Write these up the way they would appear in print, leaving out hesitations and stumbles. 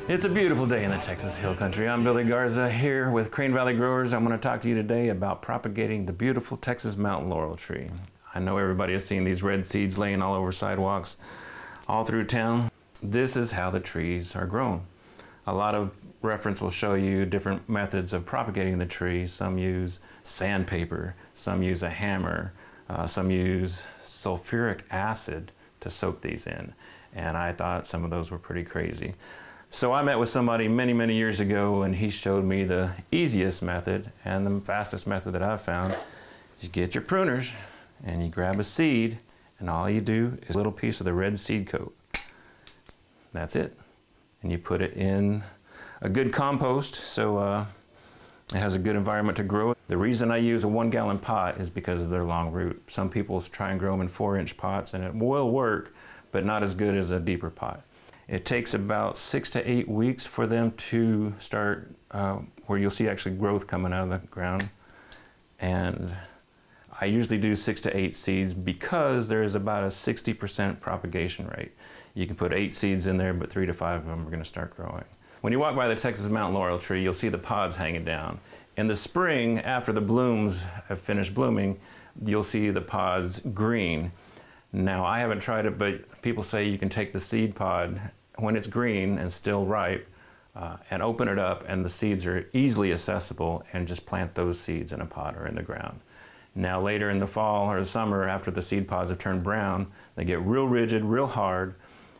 It's a beautiful day in the Texas Hill Country. I'm Billy Garza here with Crane Valley Growers. I'm going to talk to you today about propagating the beautiful Texas mountain laurel tree. I know everybody has seen these red seeds laying all over sidewalks all through town. This is how the trees are grown. A lot of reference will show you different methods of propagating the tree. Some use sandpaper, some use a hammer, some use sulfuric acid to soak these in. And I thought some of those were pretty crazy. So I met with somebody many years ago, and he showed me the easiest method and the fastest method that I've found. You get your pruners and you grab a seed, and all you do is a little piece of the red seed coat. That's it. And you put it in a good compost so it has a good environment to grow. The reason I use a 1-gallon pot is because of their long root. Some people try and grow them in 4-inch pots, and it will work, but not as good as a deeper pot. It takes about 6 to 8 weeks for them to start, where you'll see actually growth coming out of the ground. And I usually do 6 to 8 seeds because there is about a 60% propagation rate. You can put 8 seeds in there, but 3 to 5 of them are going to start growing. When you walk by the Texas mountain laurel tree, you'll see the pods hanging down. In the spring, after the blooms have finished blooming, you'll see the pods green. Now, I haven't tried it, but people say you can take the seed pod when it's green and still ripe and open it up, and the seeds are easily accessible, and just plant those seeds in a pot or in the ground. Now, later in the fall or the summer, after the seed pods have turned brown, they get real rigid, real hard,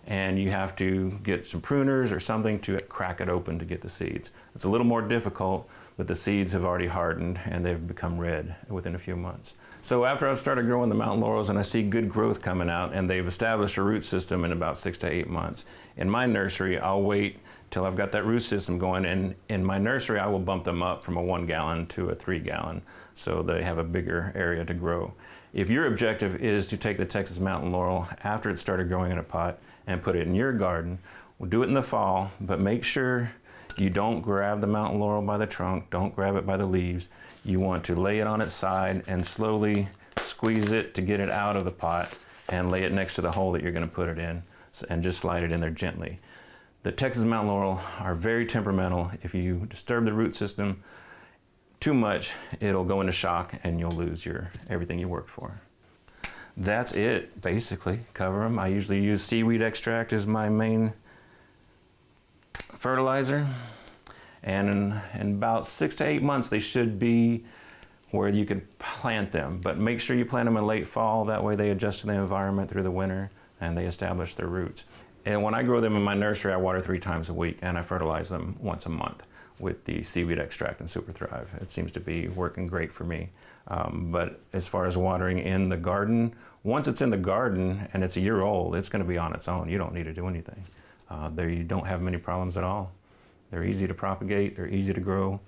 and you have to get some pruners or something to crack it open to get the seeds. It's a little more difficult, but the seeds have already hardened and they've become red within a few months. So after I've started growing the mountain laurels and I see good growth coming out and they've established a root system in about 6 to 8 months, in my nursery I'll wait till I've got that root system going, and in my nursery I will bump them up from a 1-gallon to a 3-gallon so they have a bigger area to grow. If your objective is to take the Texas mountain laurel after it started growing in a pot and put it in your garden, we'll do it in the fall, but make sure you don't grab the mountain laurel by the trunk, don't grab it by the leaves. You want to lay it on its side and slowly squeeze it to get it out of the pot and lay it next to the hole that you're going to put it in, and just slide it in there gently. The Texas mountain laurel are very temperamental. If you disturb the root system too much, it'll go into shock and you'll lose everything you worked for. That's it, basically. Cover them. I usually use seaweed extract as my main fertilizer, and in about 6 to 8 months they should be where you could plant them, but make sure you plant them in late fall. That way they adjust to the environment through the winter and they establish their roots. And when I grow them in my nursery, I water 3 times a week and I fertilize them once a month with the seaweed extract and Super Thrive. It seems to be working great for me. But as far as watering in the garden, once it's in the garden and it's a year old, it's going to be on its own. You don't need to do anything. You don't have many problems at all. They're easy to propagate, they're easy to grow,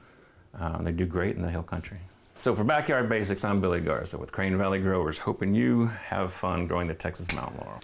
they do great in the hill country. So for Backyard Basics, I'm Billy Garza with Crane Valley Growers, hoping you have fun growing the Texas mountain laurel.